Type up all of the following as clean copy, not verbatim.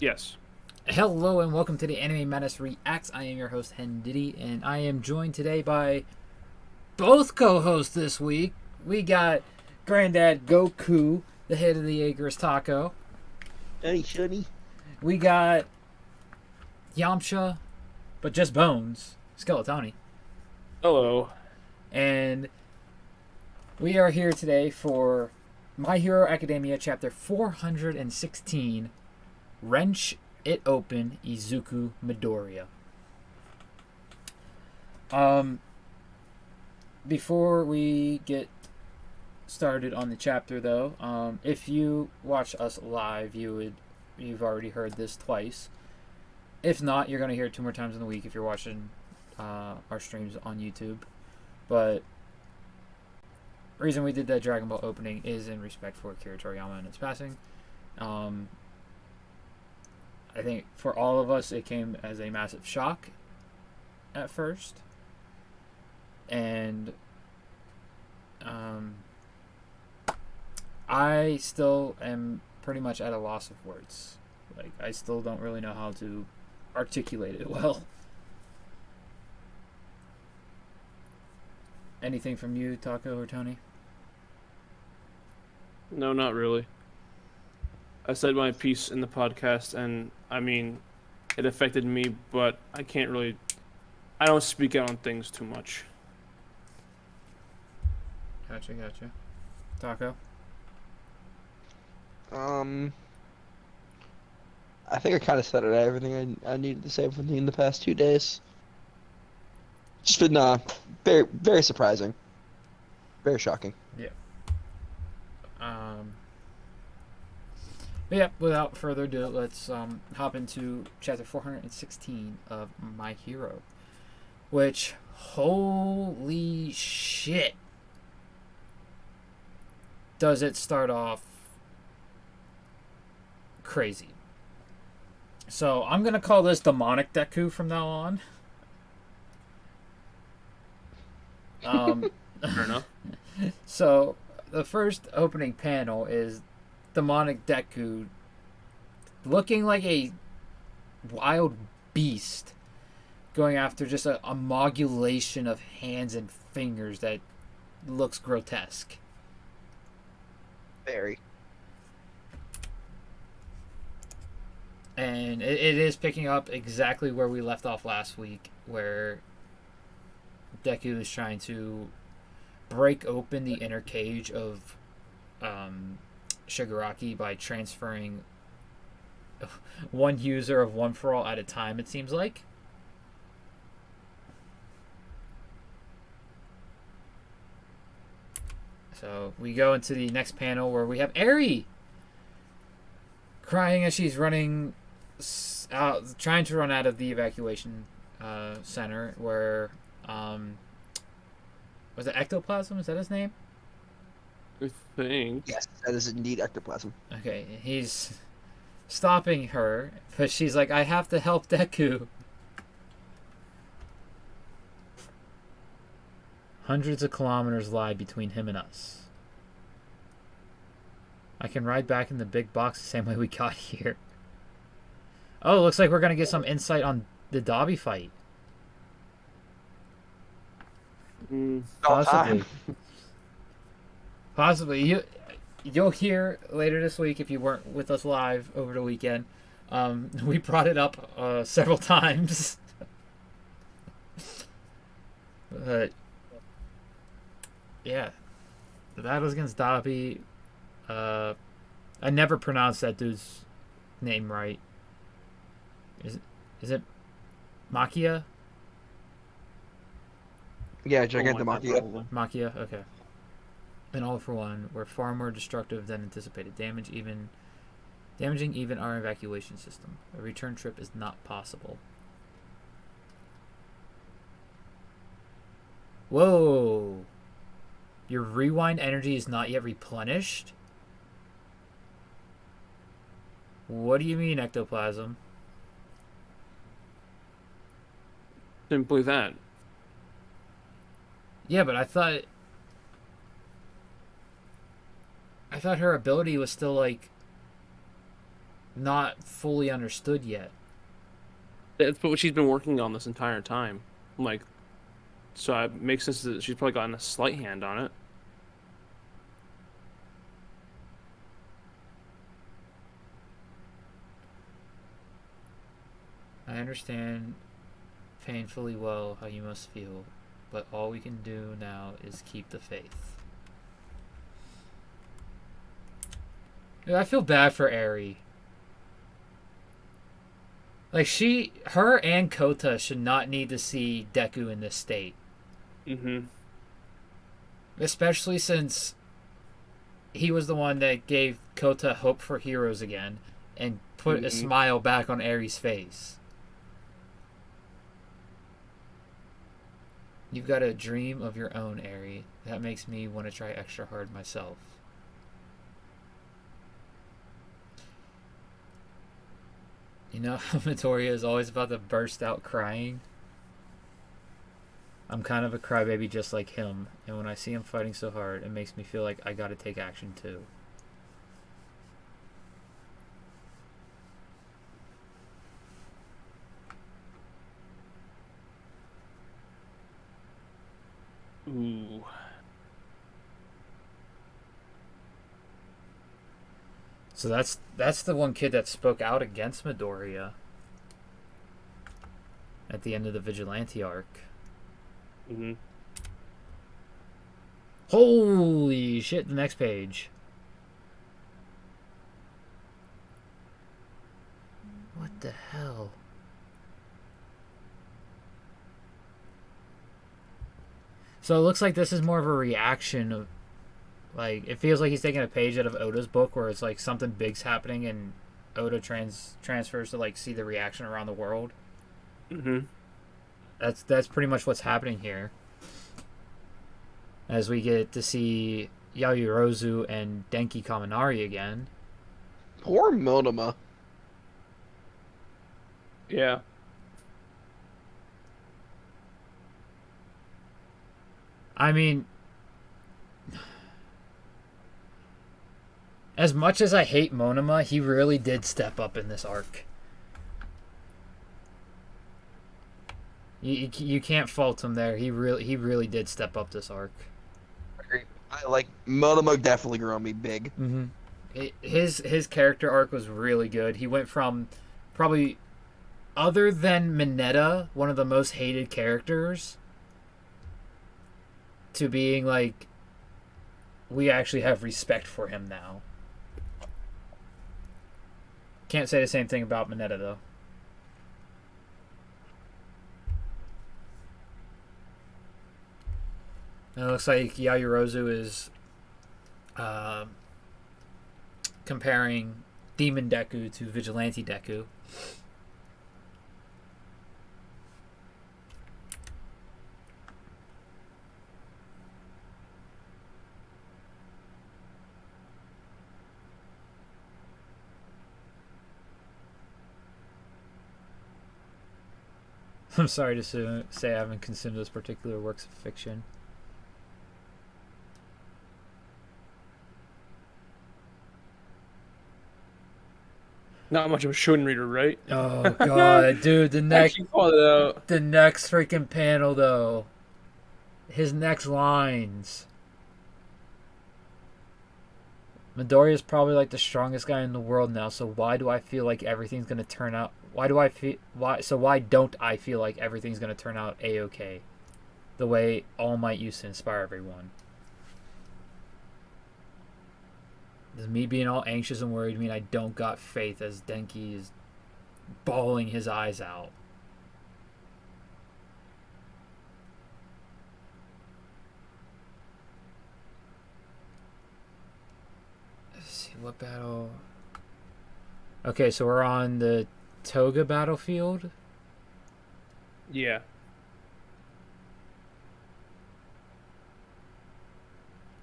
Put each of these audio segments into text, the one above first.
Yes. Hello and welcome to the Anime Menace Reacts. I am your host HenDiddy, and I am joined today by both co-hosts this week. We got Granddad Goku, the head of the Acres Taco. Hey, Shunny. We got Yamcha, but just bones, Skeletoni. Hello. And we are here today for My Hero Academia Chapter 416, Wrench It Open, Izuku Midoriya. Before we get started on the chapter, though, if you watch us live, you've already heard this twice. If not, you're gonna hear it 2 more times in the week if you're watching our streams on YouTube. But the reason we did that Dragon Ball opening is in respect for Akira Toriyama and its passing. I think for all of us, it came as a massive shock at first. And I still am pretty much at a loss of words. Like, I still don't really know how to articulate it well. Anything from you, Taco or Tony? No, not really. I said my piece in the podcast, and I mean, it affected me, but I can't really. I don't speak out on things too much. Gotcha. Taco? I think I kind of said it. Everything I needed to say in the past 2 days. Just been very very surprising, very shocking. Yeah. But yeah, without further ado, let's hop into chapter 416 of My Hero. Which, holy shit, does it start off crazy. So I'm going to call this Demonic Deku from now on. Fair enough. So the first opening panel is Demonic Deku looking like a wild beast going after just a amalgamation of hands and fingers that looks grotesque. Very. And it is picking up exactly where we left off last week, where Deku is trying to break open the inner cage of Shigaraki by transferring one user of One For All at a time, it seems like. So we go into the next panel where we have Eri crying as she's running out, trying to run out of the evacuation center where was it Ectoplasm? Is that his name? I think. Yes, that is indeed ectoplasm. Okay, he's stopping her, but she's like, I have to help Deku. Hundreds of kilometers lie between him and us. I can ride back in the big box the same way we got here. Oh, looks like we're going to get some insight on the Dobby fight. Possibly. Possibly. You'll hear later this week, if you weren't with us live over the weekend. We brought it up several times. But yeah, the battles against Dobby. I never pronounced that dude's name right. Is it Makia? Yeah, Gigantomachia. Makia, okay. And All For One were far more destructive than anticipated. Damaging even our evacuation system. A return trip is not possible. Whoa! Your rewind energy is not yet replenished? What do you mean, Ectoplasm? Simply that. Yeah, but I thought her ability was still like not fully understood yet. That's what she's been working on this entire time. Like, so it makes sense that she's probably gotten a slight hand on it. I understand painfully well how you must feel, but all we can do now is keep the faith. Dude, I feel bad for Eri. Like, her and Kota should not need to see Deku in this state. Mm-hmm. Especially since he was the one that gave Kota hope for heroes again and put a smile back on Eri's face. You've got a dream of your own, Eri. That makes me want to try extra hard myself. You know how Midoriya is always about to burst out crying? I'm kind of a crybaby just like him, and when I see him fighting so hard, it makes me feel like I gotta take action too. Ooh. So that's the one kid that spoke out against Midoriya at the end of the Vigilante arc. Mm-hmm. Holy shit, the next page. What the hell? So it looks like this is more of a reaction of, like, it feels like he's taking a page out of Oda's book where it's like something big's happening and Oda transfers to like see the reaction around the world. Mm-hmm. That's pretty much what's happening here. As we get to see Yayorozu and Denki Kaminari again. Poor Monoma. Yeah. I mean, as much as I hate Monoma, he really did step up in this arc. You can't fault him there. He really did step up this arc. I like Monoma definitely grew on me big. Mm-hmm. His character arc was really good. He went from probably, other than Mineta, one of the most hated characters, to being like, we actually have respect for him now. Can't say the same thing about Mineta though. And it looks like Yayorozu is comparing Demon Deku to Vigilante Deku. I'm sorry to say I haven't consumed those particular works of fiction. Not much of a shonen reader, right? Oh god, dude, the next freaking panel though. His next lines. Midoriya is probably like the strongest guy in the world now, so why do I feel like everything's gonna turn out why don't I feel like everything's gonna turn out A-okay? The way All Might used to inspire everyone. Does me being all anxious and worried mean I don't got faith as Denki is bawling his eyes out? Let's see, what battle? Okay, so we're on the Toga battlefield? Yeah.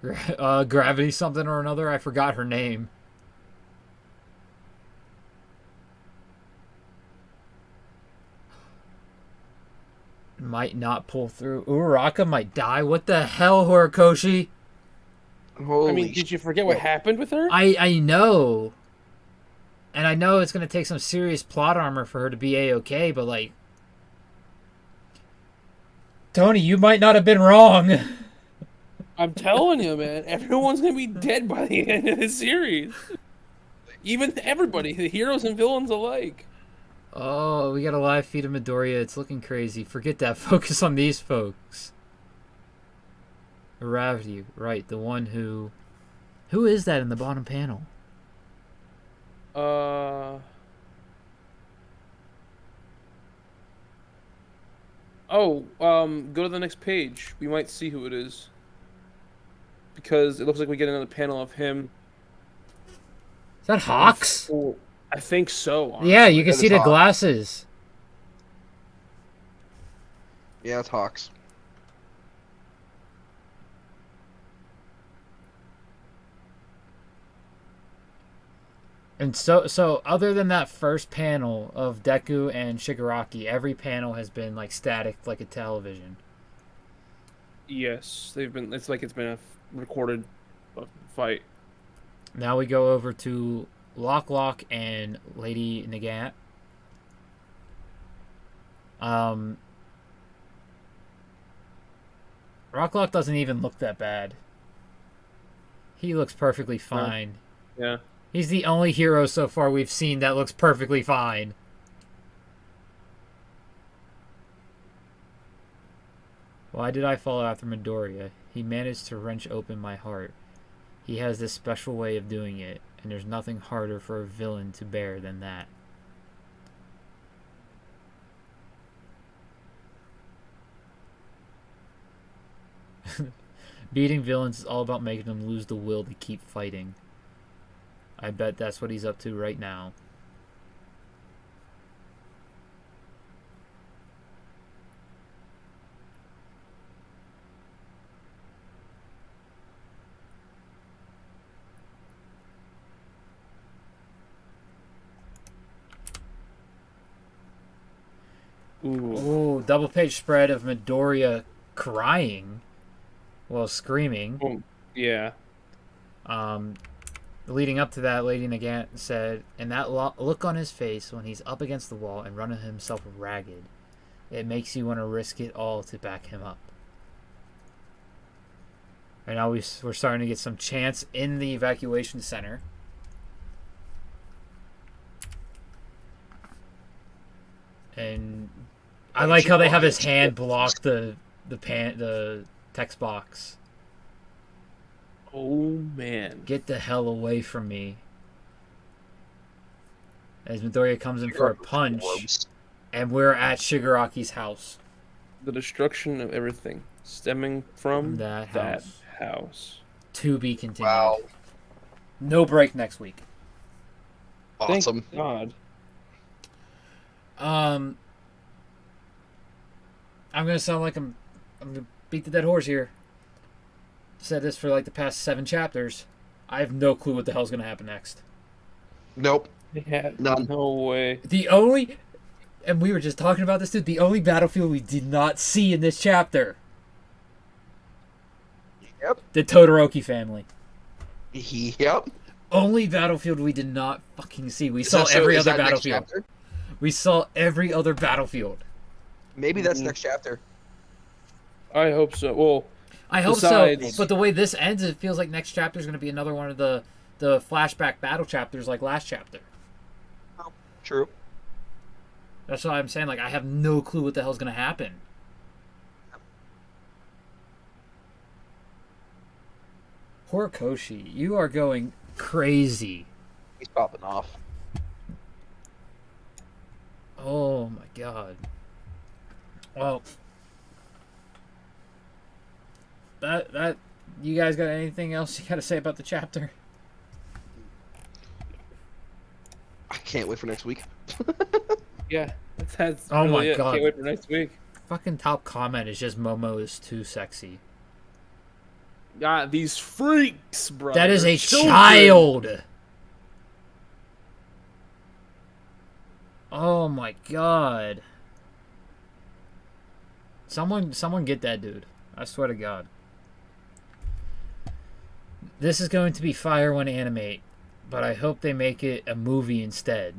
Gravity something or another. I forgot her name. Might not pull through. Uraraka might die. What the hell, Horikoshi? Holy I mean, did you forget what happened with her? I know. And I know it's going to take some serious plot armor for her to be A-okay, but, like... Tony, you might not have been wrong. I'm telling you, man, everyone's gonna be dead by the end of the series. Even everybody, the heroes and villains alike. Oh, we got a live feed of Midoriya. It's looking crazy. Forget that. Focus on these folks. Gravity, right? The one who is that in the bottom panel? Go to the next page. We might see who it is. Because it looks like we get another panel of him. Is that Hawks? Oh, I think so. Honestly. Yeah, you can That see is the Hawks. glasses. Yeah, it's Hawks. And so other than that first panel of Deku and Shigaraki, every panel has been like static, like a television. Yes, they've been. It's like it's been a recorded fight. Now we go over to Lock and Lady Nagant. Rock doesn't even look that bad. He looks perfectly fine. Yeah. He's the only hero so far we've seen that looks perfectly fine. Why did I follow after Midoriya? He managed to wrench open my heart. He has this special way of doing it, and there's nothing harder for a villain to bear than that. Beating villains is all about making them lose the will to keep fighting. I bet that's what he's up to right now. Ooh, double page spread of Midoriya crying while screaming. Oh, yeah. Leading up to that, Lady Nagant said, and that look on his face when he's up against the wall and running himself ragged, it makes you want to risk it all to back him up. And now we're starting to get some chants in the evacuation center. And I like how they have his hand block the text box. Oh man. Get the hell away from me. As Midoriya comes in for a punch, and we're at Shigaraki's house. The destruction of everything stemming from That house. To be continued. Wow. No break next week. Awesome. Thank God. I'm gonna sound like I'm gonna beat the dead horse here. Said this for like the past 7 chapters. I have no clue what the hell's gonna happen next. Nope. Yeah, None. no way. The only, and we were just talking about this, dude. The only battlefield we did not see in this chapter. Yep. The Todoroki family. Yep. Only battlefield we did not fucking see. We Is saw that so- every is other that next battlefield. chapter? We saw every other battlefield. Maybe that's next chapter. I hope so. Well, I hope Besides- so. But the way this ends, it feels like next chapter is going to be another one of the flashback battle chapters like last chapter. Oh, true. That's why I'm saying, like, I have no clue what the hell's going to happen. Horikoshi, you are going crazy. He's popping off. Oh my god. Well, that you guys got anything else you got to say about the chapter? I can't wait for next week. yeah. That's Oh my really it. God. Can't wait for next week. Fucking top comment is just Momo is too sexy. God, these freaks, bro. That is They're a children. child. Oh my god. Someone get that dude. I swear to God. This is going to be fire when animate. but I hope they make it a movie instead.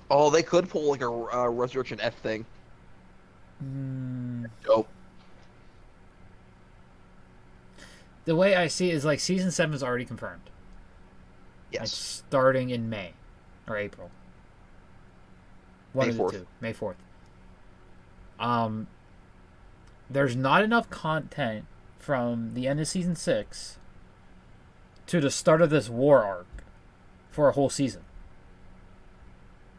Oh, they could pull like a Resurrection F thing. Mm, Dope. the way I see it is like season 7 is already confirmed. It's Yes. starting in May or April. One May of the 4th. two. May 4th. There's not enough content from the end of season 6 to the start of this war arc for a whole season.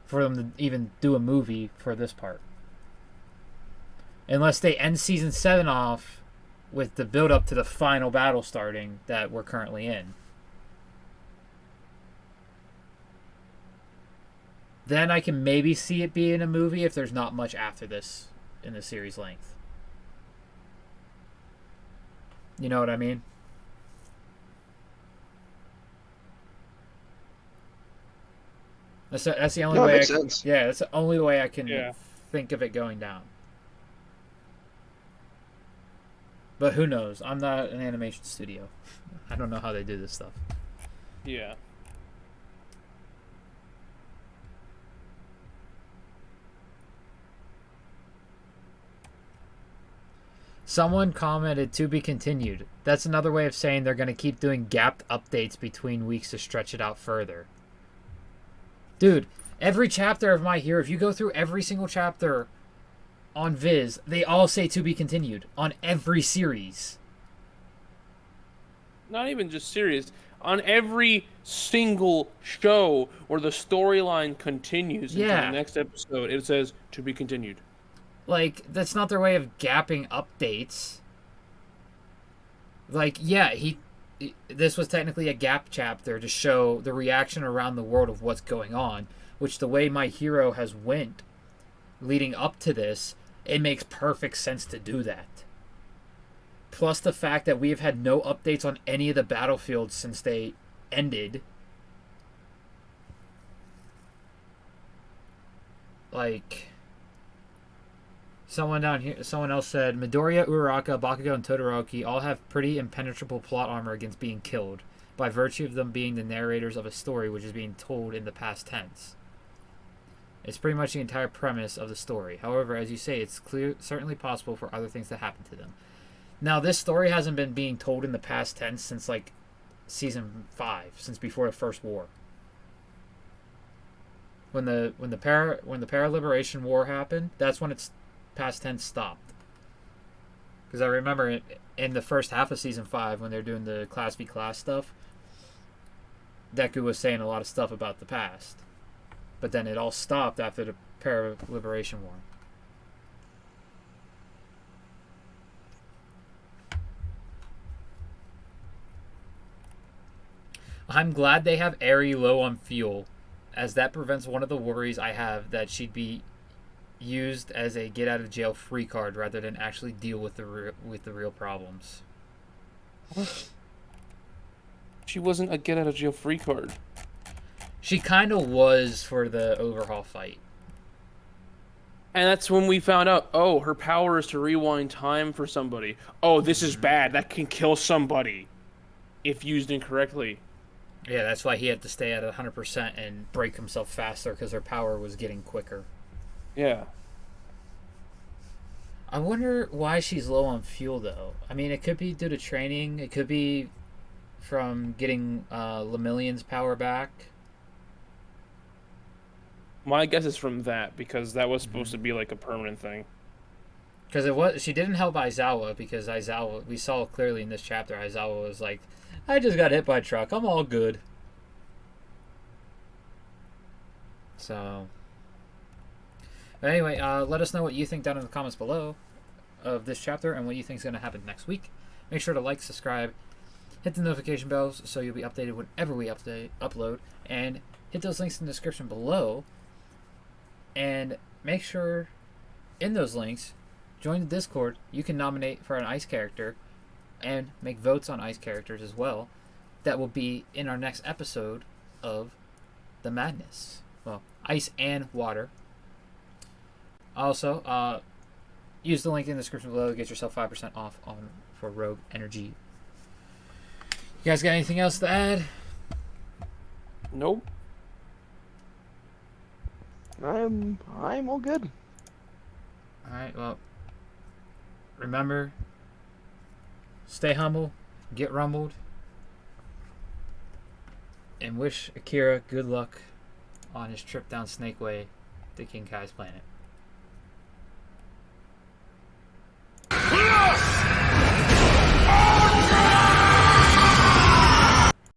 For them to even do a movie for this part. Unless they end season 7 off with the build up to the final battle starting that we're currently in. Then I can maybe see it being a movie if there's not much after this in the series length. You know what I mean? That's the only No, it way. makes sense. Yeah, that's the only way I can Yeah. think of it going down. But who knows? I'm not an animation studio. I don't know how they do this stuff. Yeah. Someone commented to be continued. That's another way of saying they're going to keep doing gapped updates between weeks to stretch it out further. Dude, every chapter of My Hero, if you go through every single chapter on Viz, they all say to be continued on every series. Not even just series. On every single show where the storyline continues until Yeah. the next episode, it says to be continued. Like, that's not their way of gapping updates. Like, yeah, this was technically a gap chapter to show the reaction around the world of what's going on, which the way My Hero has went leading up to this, it makes perfect sense to do that. Plus the fact that we have had no updates on any of the battlefields since they ended. Like, someone else said Midoriya, Uraraka, Bakugo, and Todoroki all have pretty impenetrable plot armor against being killed, by virtue of them being the narrators of a story which is being told in the past tense. It's pretty much the entire premise of the story. However, as you say, it's certainly possible for other things to happen to them. Now, this story hasn't been being told in the past tense since like season 5, since before the first war. When the para liberation war happened, that's when its past tense stopped. Because I remember in the first half of season 5, when they're doing the class v class stuff, Deku was saying a lot of stuff about the past. But then it all stopped after the para liberation war. I'm glad they have Eri low on fuel, as that prevents one of the worries I have that she'd be used as a get out of jail free card rather than actually deal with the real problems. She wasn't a get out of jail free card. She kind of was for the overhaul fight. And that's when we found out, oh, her power is to rewind time for somebody. Oh, this is bad. That can kill somebody if used incorrectly. Yeah, that's why he had to stay at 100% and break himself faster, because her power was getting quicker. Yeah. I wonder why she's low on fuel, though. I mean, it could be due to training. It could be from getting Lemillion's power back. My guess is from that, because that was supposed to be like a permanent thing. Because she didn't help Aizawa, because Aizawa, we saw clearly in this chapter, Aizawa was like, I just got hit by a truck. I'm all good. So, but anyway, let us know what you think down in the comments below of this chapter and what you think is going to happen next week. Make sure to like, subscribe, hit the notification bells so you'll be updated whenever we upload, and hit those links in the description below. And make sure in those links, join the Discord. You can nominate for an ice character and make votes on ice characters as well. That will be in our next episode of The Madness. Well, ice and water. Also, use the link in the description below to get yourself 5% off for Rogue Energy. You guys got anything else to add? Nope. I'm all good. Alright, well, remember, stay humble, get rumbled, and wish Akira good luck on his trip down Snake Way to King Kai's planet.